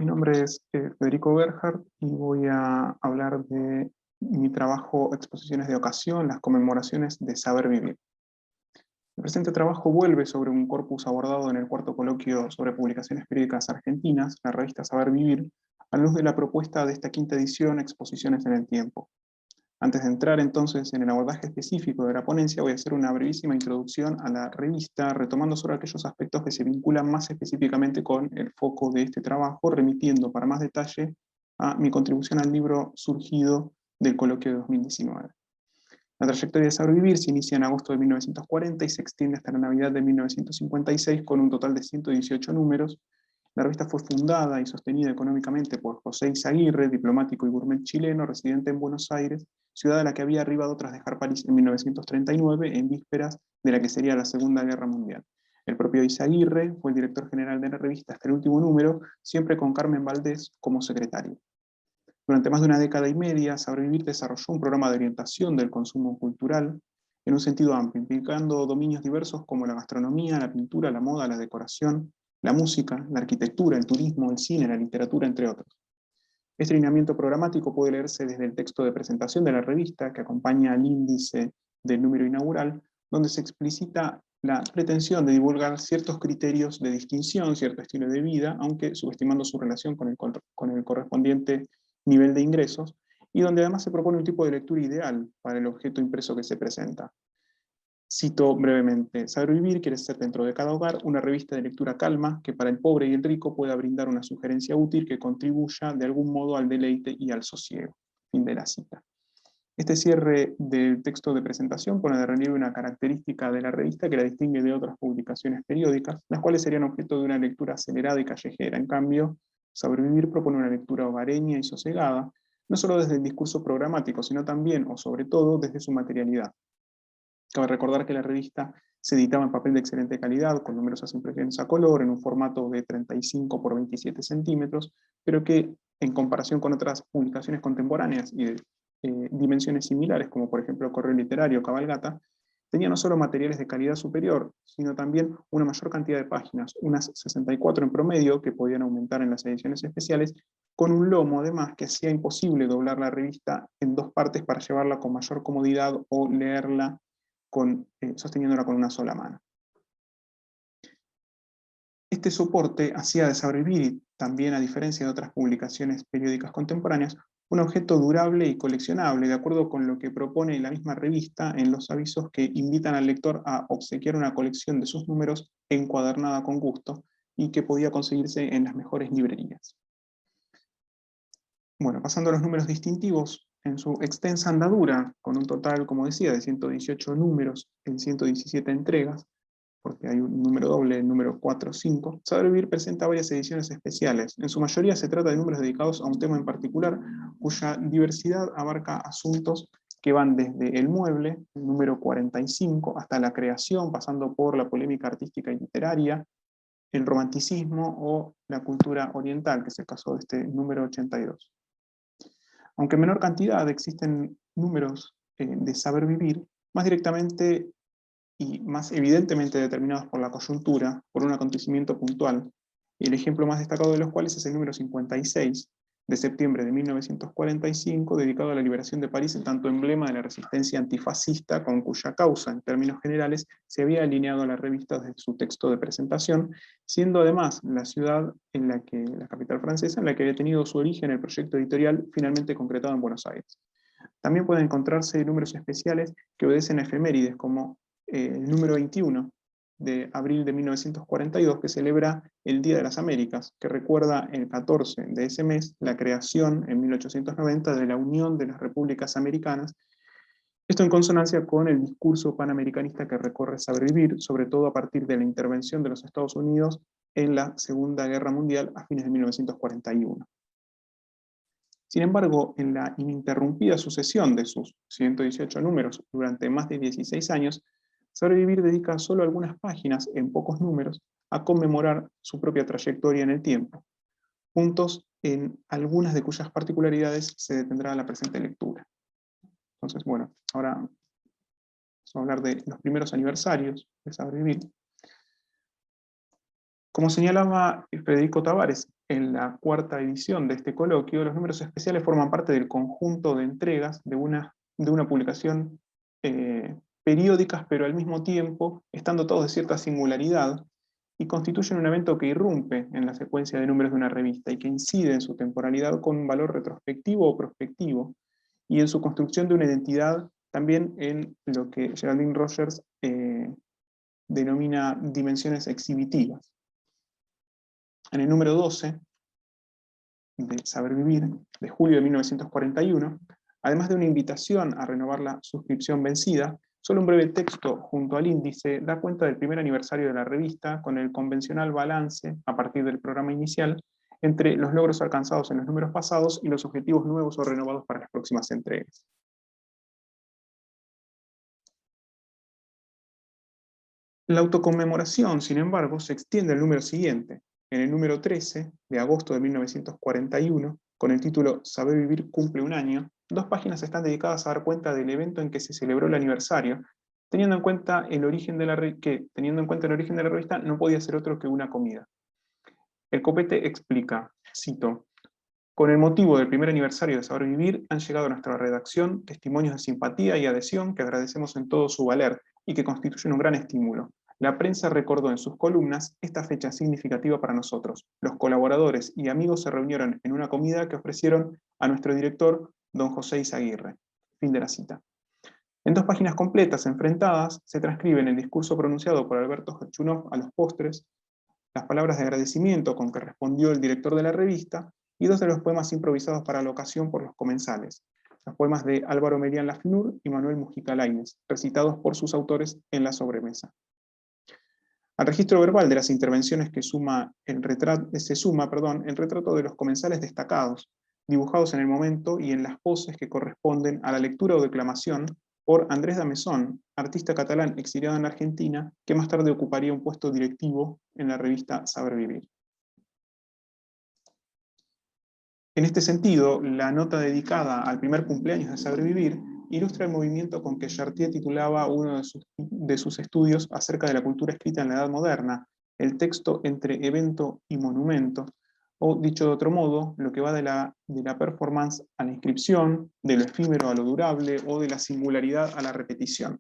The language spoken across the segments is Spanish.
Mi nombre es Federico Gerhardt y voy a hablar de mi trabajo Exposiciones de Ocasión, las conmemoraciones de saber vivir. El presente trabajo vuelve sobre un corpus abordado en el cuarto coloquio sobre publicaciones periódicas argentinas, la revista Saber Vivir, a la luz de la propuesta de esta quinta edición, Exposiciones en el Tiempo. Antes de entrar entonces en el abordaje específico de la ponencia, voy a hacer una brevísima introducción a la revista, retomando sobre aquellos aspectos que se vinculan más específicamente con el foco de este trabajo, remitiendo para más detalle a mi contribución al libro surgido del coloquio de 2019. La trayectoria de Saber Vivir se inicia en agosto de 1940 y se extiende hasta la Navidad de 1956 con un total de 118 números. La revista fue fundada y sostenida económicamente por José Izaguirre, diplomático y gourmet chileno, residente en Buenos Aires, ciudad a la que había arribado tras dejar París en 1939, en vísperas de la que sería la Segunda Guerra Mundial. El propio Izaguirre fue el director general de la revista hasta el último número, siempre con Carmen Valdés como secretaria. Durante más de una década y media, Saber Vivir desarrolló un programa de orientación del consumo cultural en un sentido amplio, implicando dominios diversos como la gastronomía, la pintura, la moda, la decoración, la música, la arquitectura, el turismo, el cine, la literatura, entre otros. Este lineamiento programático puede leerse desde el texto de presentación de la revista, que acompaña al índice del número inaugural, donde se explicita la pretensión de divulgar ciertos criterios de distinción, cierto estilo de vida, aunque subestimando su relación con el correspondiente nivel de ingresos, y donde además se propone un tipo de lectura ideal para el objeto impreso que se presenta. Cito brevemente: Saber Vivir quiere ser dentro de cada hogar una revista de lectura calma que para el pobre y el rico pueda brindar una sugerencia útil que contribuya de algún modo al deleite y al sosiego. Fin de la cita. Este cierre del texto de presentación pone de relieve una característica de la revista que la distingue de otras publicaciones periódicas, las cuales serían objeto de una lectura acelerada y callejera. En cambio, Saber Vivir propone una lectura hogareña y sosegada, no solo desde el discurso programático, sino también, o sobre todo, desde su materialidad. Cabe recordar que la revista se editaba en papel de excelente calidad, con numerosas impresiones a color, en un formato de 35 por 27 centímetros, pero que en comparación con otras publicaciones contemporáneas y de dimensiones similares, como por ejemplo Correo Literario o Cabalgata, tenía no solo materiales de calidad superior, sino también una mayor cantidad de páginas, unas 64 en promedio, que podían aumentar en las ediciones especiales, con un lomo además que hacía imposible doblar la revista en dos partes para llevarla con mayor comodidad o leerla sosteniéndola con una sola mano. Este soporte hacía de Saber Vivir, también a diferencia de otras publicaciones periódicas contemporáneas, un objeto durable y coleccionable, de acuerdo con lo que propone la misma revista en los avisos que invitan al lector a obsequiar una colección de sus números encuadernada con gusto y que podía conseguirse en las mejores librerías. Bueno, pasando a los números distintivos, en su extensa andadura, con un total, como decía, de 118 números en 117 entregas, porque hay un número doble, el número 4, 5, Saber Vivir presenta varias ediciones especiales. En su mayoría se trata de números dedicados a un tema en particular, cuya diversidad abarca asuntos que van desde el mueble, el número 45, hasta la creación, pasando por la polémica artística y literaria, el romanticismo o la cultura oriental, que es el caso de este número 82. Aunque en menor cantidad existen números de Saber Vivir, más directamente y más evidentemente determinados por la coyuntura, por un acontecimiento puntual, y el ejemplo más destacado de los cuales es el número 56, de septiembre de 1945, dedicado a la liberación de París, el tanto emblema de la resistencia antifascista, con cuya causa, en términos generales, se había alineado a la revista desde su texto de presentación, siendo además la ciudad en la que, la capital francesa, en la que había tenido su origen el proyecto editorial finalmente concretado en Buenos Aires. También pueden encontrarse números especiales que obedecen a efemérides, como el número 21 de abril de 1942, que celebra el Día de las Américas, que recuerda el 14 de ese mes la creación en 1890 de la Unión de las Repúblicas Americanas, esto en consonancia con el discurso panamericanista que recorre Saber Vivir, sobre todo a partir de la intervención de los Estados Unidos en la Segunda Guerra Mundial a fines de 1941. Sin embargo, en la ininterrumpida sucesión de sus 118 números durante más de 16 años, Saber Vivir dedica solo algunas páginas, en pocos números, a conmemorar su propia trayectoria en el tiempo, puntos en algunas de cuyas particularidades se detendrá la presente lectura. Entonces, bueno, ahora vamos a hablar de los primeros aniversarios de Saber Vivir. Como señalaba Federico Tavares en la cuarta edición de este coloquio, los números especiales forman parte del conjunto de entregas de una publicación periódicas, pero al mismo tiempo estando todos de cierta singularidad, y constituyen un evento que irrumpe en la secuencia de números de una revista y que incide en su temporalidad con un valor retrospectivo o prospectivo, y en su construcción de una identidad también en lo que Geraldine Rogers denomina dimensiones exhibitivas. En el número 12 de Saber Vivir, de julio de 1941, además de una invitación a renovar la suscripción vencida, solo un breve texto junto al índice da cuenta del primer aniversario de la revista con el convencional balance, a partir del programa inicial, entre los logros alcanzados en los números pasados y los objetivos nuevos o renovados para las próximas entregas. La autoconmemoración, sin embargo, se extiende al número siguiente, en el número 13, de agosto de 1941, con el título Saber Vivir cumple un año, 2 páginas están dedicadas a dar cuenta del evento en que se celebró el aniversario, teniendo en cuenta el origen de la revista, no podía ser otro que una comida. El copete explica, cito, con el motivo del primer aniversario de Saber Vivir, han llegado a nuestra redacción testimonios de simpatía y adhesión que agradecemos en todo su valer y que constituyen un gran estímulo. La prensa recordó en sus columnas esta fecha significativa para nosotros. Los colaboradores y amigos se reunieron en una comida que ofrecieron a nuestro director, don José Izaguirre. Fin de la cita. En 2 páginas completas enfrentadas se transcriben el discurso pronunciado por Alberto Gerchunov a los postres, las palabras de agradecimiento con que respondió el director de la revista, y 2 de los poemas improvisados para la ocasión por los comensales, los poemas de Álvaro Merián Lafnur y Manuel Mujica Lainez, recitados por sus autores en la sobremesa. Al registro verbal de las intervenciones que se suma el retrato de los comensales destacados, dibujados en el momento y en las poses que corresponden a la lectura o declamación por Andrés Damesón, artista catalán exiliado en Argentina, que más tarde ocuparía un puesto directivo en la revista Saber Vivir. En este sentido, la nota dedicada al primer cumpleaños de Saber Vivir ilustra el movimiento con que Chartier titulaba uno de sus estudios acerca de la cultura escrita en la Edad Moderna, el texto entre evento y monumento, o dicho de otro modo, lo que va de la performance a la inscripción, de lo efímero a lo durable, o de la singularidad a la repetición.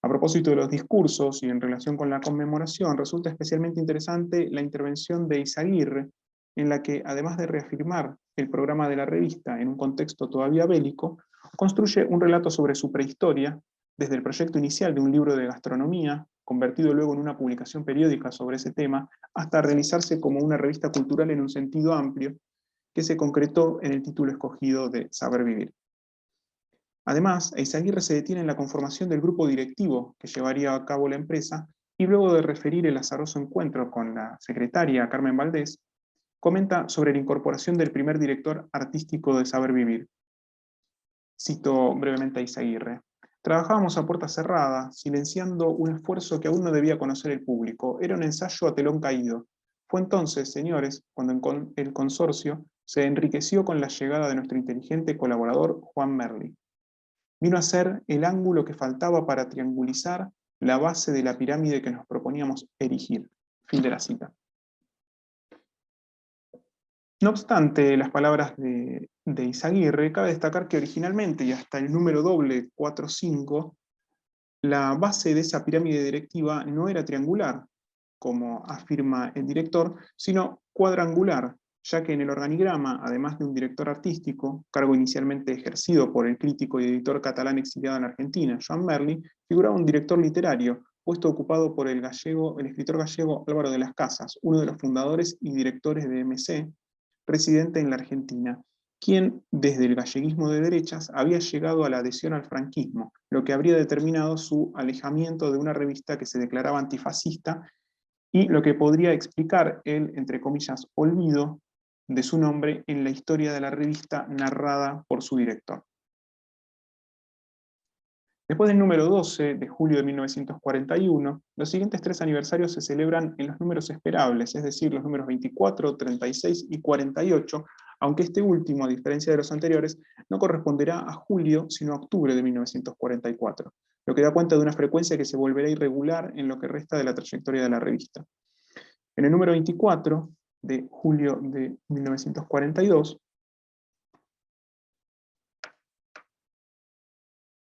A propósito de los discursos y en relación con la conmemoración, resulta especialmente interesante la intervención de Izaguirre, en la que, además de reafirmar el programa de la revista en un contexto todavía bélico, construye un relato sobre su prehistoria, desde el proyecto inicial de un libro de gastronomía, convertido luego en una publicación periódica sobre ese tema, hasta realizarse como una revista cultural en un sentido amplio, que se concretó en el título escogido de Saber Vivir. Además, Eizaguirre se detiene en la conformación del grupo directivo que llevaría a cabo la empresa, y luego de referir el azaroso encuentro con la secretaria Carmen Valdés, comenta sobre la incorporación del primer director artístico de Saber Vivir. Cito brevemente a Eizaguirre. Trabajábamos a puerta cerrada, silenciando un esfuerzo que aún no debía conocer el público. Era un ensayo a telón caído. Fue entonces, señores, cuando el consorcio se enriqueció con la llegada de nuestro inteligente colaborador Juan Merli. Vino a ser el ángulo que faltaba para triangulizar la base de la pirámide que nos proponíamos erigir. Fin de la cita. No obstante las palabras de Izaguirre, cabe destacar que originalmente, y hasta el número doble 4-5, la base de esa pirámide directiva no era triangular, como afirma el director, sino cuadrangular, ya que en el organigrama, además de un director artístico, cargo inicialmente ejercido por el crítico y editor catalán exiliado en Argentina, Joan Merli, figuraba un director literario, puesto ocupado por el escritor gallego Álvaro de las Casas, uno de los fundadores y directores de MC, residente en la Argentina, quien, desde el galleguismo de derechas, había llegado a la adhesión al franquismo, lo que habría determinado su alejamiento de una revista que se declaraba antifascista, y lo que podría explicar el, entre comillas, olvido de su nombre en la historia de la revista narrada por su director. Después del número 12, de julio de 1941, los siguientes 3 aniversarios se celebran en los números esperables, es decir, los números 24, 36 y 48, aunque este último, a diferencia de los anteriores, no corresponderá a julio, sino a octubre de 1944, lo que da cuenta de una frecuencia que se volverá irregular en lo que resta de la trayectoria de la revista. En el número 24 de julio de 1942,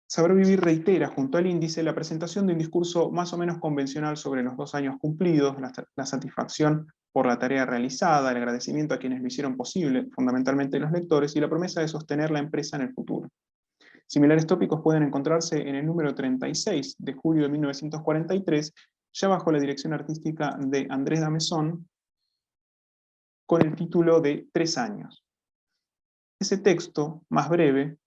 Saber Vivir reitera junto al índice la presentación de un discurso más o menos convencional sobre los 2 años cumplidos, la satisfacción por la tarea realizada, el agradecimiento a quienes lo hicieron posible, fundamentalmente los lectores, y la promesa de sostener la empresa en el futuro. Similares tópicos pueden encontrarse en el número 36 de julio de 1943, ya bajo la dirección artística de Andrés Damezón, con el título de 3 años. Ese texto, más breve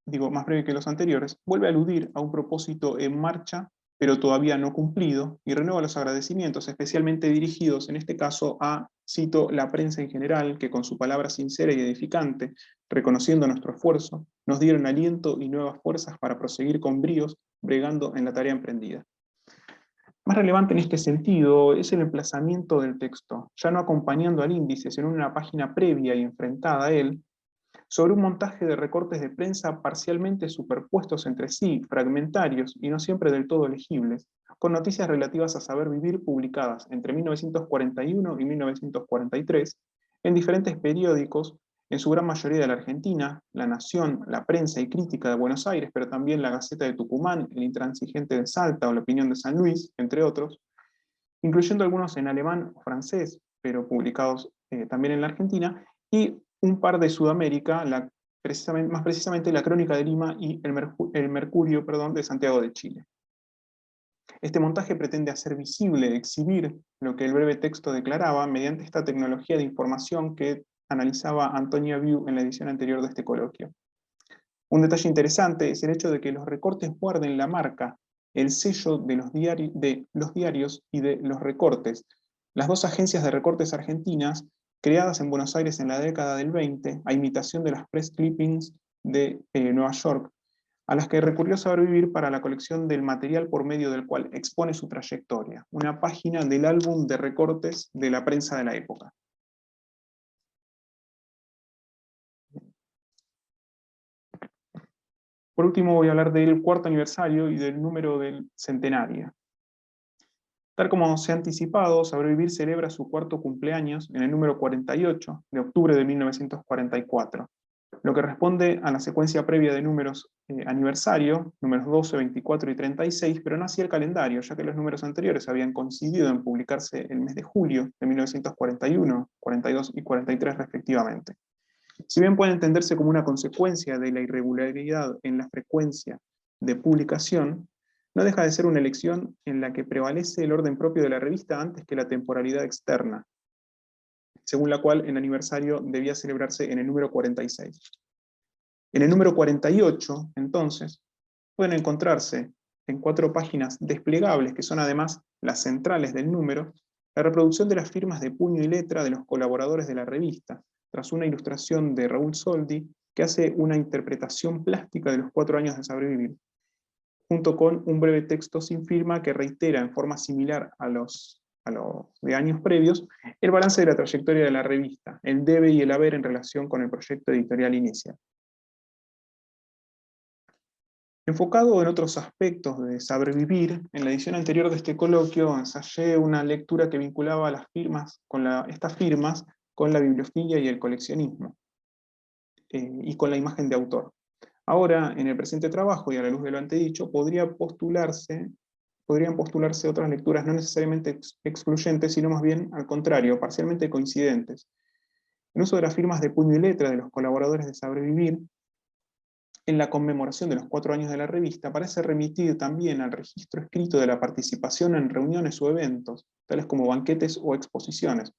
que los anteriores, vuelve a aludir a un propósito en marcha, pero todavía no cumplido, y renueva los agradecimientos, especialmente dirigidos en este caso a, cito, la prensa en general, que con su palabra sincera y edificante, reconociendo nuestro esfuerzo, nos dieron aliento y nuevas fuerzas para proseguir con bríos, bregando en la tarea emprendida. Más relevante en este sentido es el emplazamiento del texto, ya no acompañando al índice, sino en una página previa y enfrentada a él, sobre un montaje de recortes de prensa parcialmente superpuestos entre sí, fragmentarios y no siempre del todo legibles, con noticias relativas a Saber Vivir publicadas entre 1941 y 1943 en diferentes periódicos, en su gran mayoría de la Argentina, La Nación, La Prensa y Crítica de Buenos Aires, pero también La Gaceta de Tucumán, El Intransigente de Salta o La Opinión de San Luis, entre otros, incluyendo algunos en alemán o francés, pero publicados también en la Argentina, y un par de Sudamérica, más precisamente la Crónica de Lima y el Mercurio de Santiago de Chile. Este montaje pretende hacer visible, exhibir lo que el breve texto declaraba mediante esta tecnología de información que analizaba Antonia Viu en la edición anterior de este coloquio. Un detalle interesante es el hecho de que los recortes guarden la marca, el sello de los diarios y de los recortes. Las 2 agencias de recortes argentinas, creadas en Buenos Aires en la década del 20, a imitación de las press clippings de Nueva York, a las que recurrió Saber Vivir para la colección del material por medio del cual expone su trayectoria, una página del álbum de recortes de la prensa de la época. Por último voy a hablar del 4º aniversario y del número del centenario. Tal como se ha anticipado, Saber Vivir celebra su 4º cumpleaños en el número 48 de octubre de 1944, lo que responde a la secuencia previa de números aniversario, números 12, 24 y 36, pero no así el calendario, ya que los números anteriores habían coincidido en publicarse el mes de julio de 1941, 42 y 43 respectivamente. Si bien puede entenderse como una consecuencia de la irregularidad en la frecuencia de publicación, no deja de ser una elección en la que prevalece el orden propio de la revista antes que la temporalidad externa, según la cual el aniversario debía celebrarse en el número 46. En el número 48, entonces, pueden encontrarse en 4 páginas desplegables, que son además las centrales del número, la reproducción de las firmas de puño y letra de los colaboradores de la revista, tras una ilustración de Raúl Soldi, que hace una interpretación plástica de los 4 años de Saber Vivir, junto con un breve texto sin firma que reitera en forma similar a los de años previos, el balance de la trayectoria de la revista, el debe y el haber en relación con el proyecto editorial inicial. Enfocado en otros aspectos de Saber Vivir, en la edición anterior de este coloquio ensayé una lectura que vinculaba las firmas estas firmas con la bibliofilia y el coleccionismo, y con la imagen de autor. Ahora, en el presente trabajo, y a la luz de lo antedicho, podrían postularse otras lecturas no necesariamente excluyentes, sino más bien al contrario, parcialmente coincidentes. El uso de las firmas de puño y letra de los colaboradores de Saber Vivir en la conmemoración de los 4 años de la revista parece remitir también al registro escrito de la participación en reuniones o eventos, tales como banquetes o exposiciones.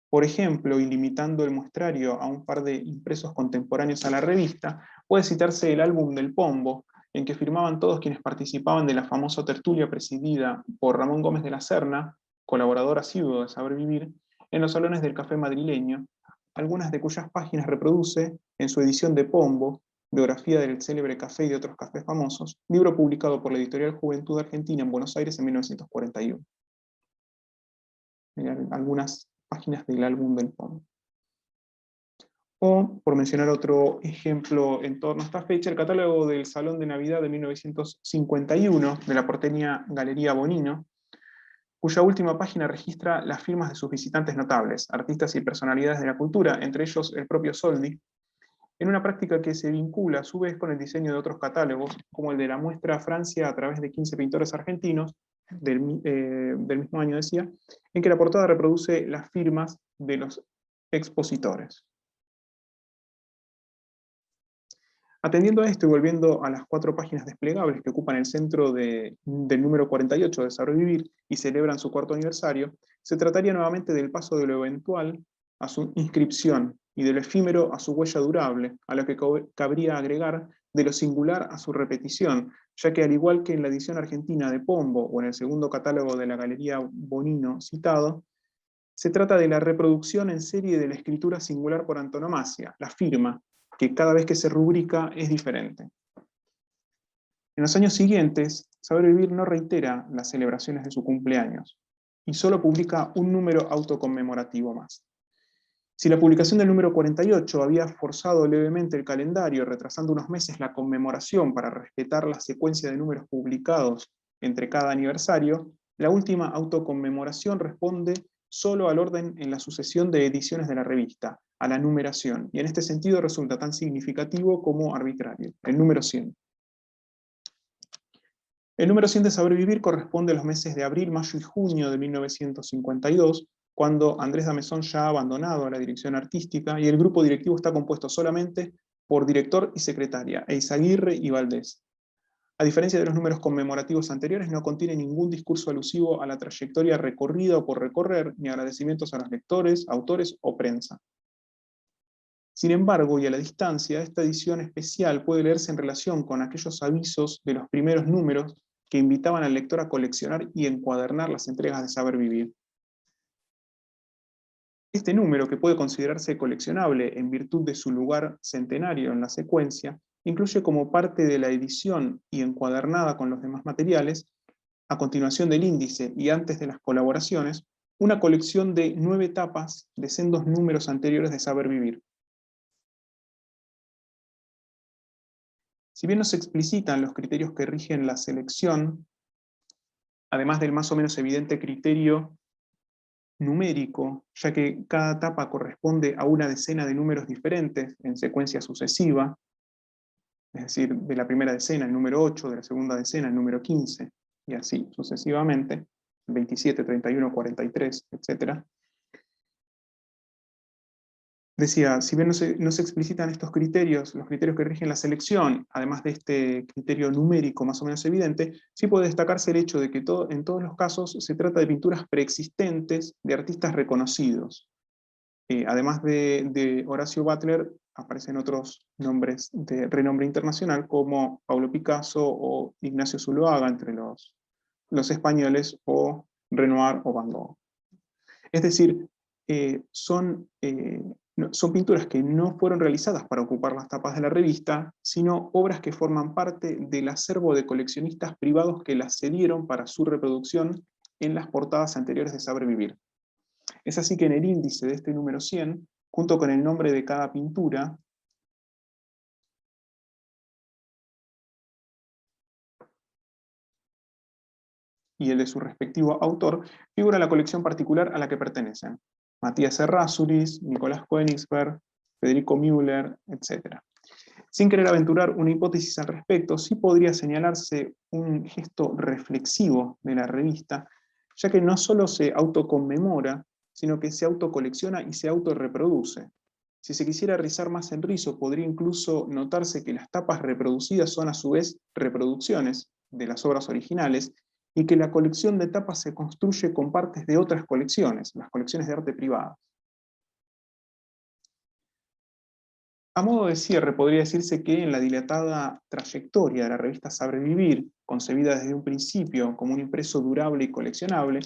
Por ejemplo, y limitando el muestrario a un par de impresos contemporáneos a la revista, puede citarse el álbum del Pombo, en que firmaban todos quienes participaban de la famosa tertulia presidida por Ramón Gómez de la Serna, colaborador asiduo de Saber Vivir, en los salones del Café madrileño, algunas de cuyas páginas reproduce en su edición de Pombo, biografía del célebre café y de otros cafés famosos, libro publicado por la editorial Juventud Argentina en Buenos Aires en 1941. Algunas páginas del álbum del Pombo. O, por mencionar otro ejemplo en torno a esta fecha, el catálogo del Salón de Navidad de 1951 de la porteña Galería Bonino, cuya última página registra las firmas de sus visitantes notables, artistas y personalidades de la cultura, entre ellos el propio Soldi, en una práctica que se vincula a su vez con el diseño de otros catálogos, como el de la muestra Francia a través de 15 pintores argentinos, del mismo año decía, en que la portada reproduce las firmas de los expositores. Atendiendo a esto y volviendo a las 4 páginas desplegables que ocupan el centro del número 48 de Saber Vivir y celebran su 4º aniversario, se trataría nuevamente del paso de lo eventual a su inscripción y de lo efímero a su huella durable, a lo que cabría agregar de lo singular a su repetición, ya que al igual que en la edición argentina de Pombo o en el segundo catálogo de la Galería Bonino citado, se trata de la reproducción en serie de la escritura singular por antonomasia, la firma, que cada vez que se rubrica es diferente. En los años siguientes, Saber Vivir no reitera las celebraciones de su cumpleaños, y solo publica un número autoconmemorativo más. Si la publicación del número 48 había forzado levemente el calendario, retrasando unos meses la conmemoración para respetar la secuencia de números publicados entre cada aniversario, la última autoconmemoración responde solo al orden en la sucesión de ediciones de la revista, a la numeración, y en este sentido resulta tan significativo como arbitrario, el número 100. El número 100 de Saber Vivir corresponde a los meses de abril, mayo y junio de 1952, cuando Andrés Damezón ya ha abandonado la dirección artística y el grupo directivo está compuesto solamente por director y secretaria, Eizaguirre y Valdés. A diferencia de los números conmemorativos anteriores, no contiene ningún discurso alusivo a la trayectoria recorrida o por recorrer, ni agradecimientos a los lectores, autores o prensa. Sin embargo, y a la distancia, esta edición especial puede leerse en relación con aquellos avisos de los primeros números que invitaban al lector a coleccionar y encuadernar las entregas de Saber Vivir. Este número, que puede considerarse coleccionable en virtud de su lugar centenario en la secuencia, incluye como parte de la edición y encuadernada con los demás materiales, a continuación del índice y antes de las colaboraciones, una colección de 9 tapas de sendos números anteriores de Saber Vivir. Si bien no se explicitan los criterios que rigen la selección, además del más o menos evidente criterio numérico, ya que cada tapa corresponde a una decena de números diferentes en secuencia sucesiva, es decir, de la primera decena el número 8, de la segunda decena el número 15, y así sucesivamente, 27, 31, 43, etc. Decía, si bien no se explicitan estos criterios, los criterios que rigen la selección, además de este criterio numérico más o menos evidente, sí puede destacarse el hecho de que en todos los casos se trata de pinturas preexistentes de artistas reconocidos. Además de Horacio Butler, aparecen otros nombres de renombre internacional como Pablo Picasso o Ignacio Zuloaga entre los españoles, o Renoir o Van Gogh. Es decir, son pinturas que no fueron realizadas para ocupar las tapas de la revista, sino obras que forman parte del acervo de coleccionistas privados que las cedieron para su reproducción en las portadas anteriores de Saber Vivir. Es así que en el índice de este número 100, junto con el nombre de cada pintura, y el de su respectivo autor, figura la colección particular a la que pertenecen: Matías Errázuriz, Nicolás Koenigsberg, Federico Müller, etc. Sin querer aventurar una hipótesis al respecto, sí podría señalarse un gesto reflexivo de la revista, ya que no solo se autoconmemora, sino que se autocolecciona y se autorreproduce. Si se quisiera rizar más el rizo, podría incluso notarse que las tapas reproducidas son a su vez reproducciones de las obras originales, y que la colección de tapas se construye con partes de otras colecciones, las colecciones de arte privadas. A modo de cierre, podría decirse que en la dilatada trayectoria de la revista Saber Vivir, concebida desde un principio como un impreso durable y coleccionable,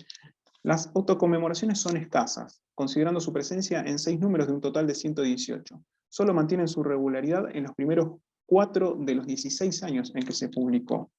las autoconmemoraciones son escasas, considerando su presencia en 6 números de un total de 118. Solo mantienen su regularidad en los primeros 4 de los 16 años en que se publicó.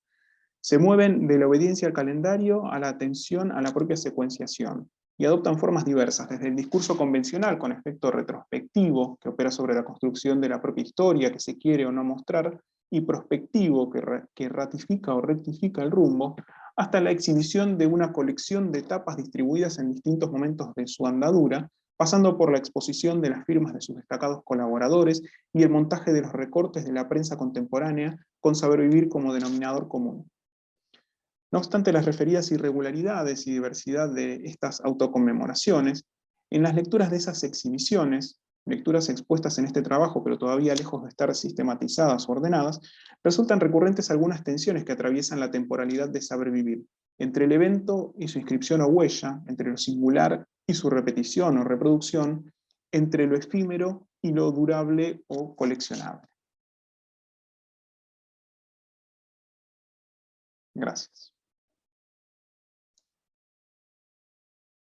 Se mueven de la obediencia al calendario a la atención a la propia secuenciación, y adoptan formas diversas, desde el discurso convencional con efecto retrospectivo, que opera sobre la construcción de la propia historia que se quiere o no mostrar, y prospectivo, que ratifica o rectifica el rumbo, hasta la exhibición de una colección de tapas distribuidas en distintos momentos de su andadura, pasando por la exposición de las firmas de sus destacados colaboradores y el montaje de los recortes de la prensa contemporánea con Saber Vivir como denominador común. No obstante las referidas irregularidades y diversidad de estas autoconmemoraciones, en las lecturas de esas exhibiciones, lecturas expuestas en este trabajo pero todavía lejos de estar sistematizadas o ordenadas, resultan recurrentes algunas tensiones que atraviesan la temporalidad de Saber Vivir, entre el evento y su inscripción o huella, entre lo singular y su repetición o reproducción, entre lo efímero y lo durable o coleccionable. Gracias.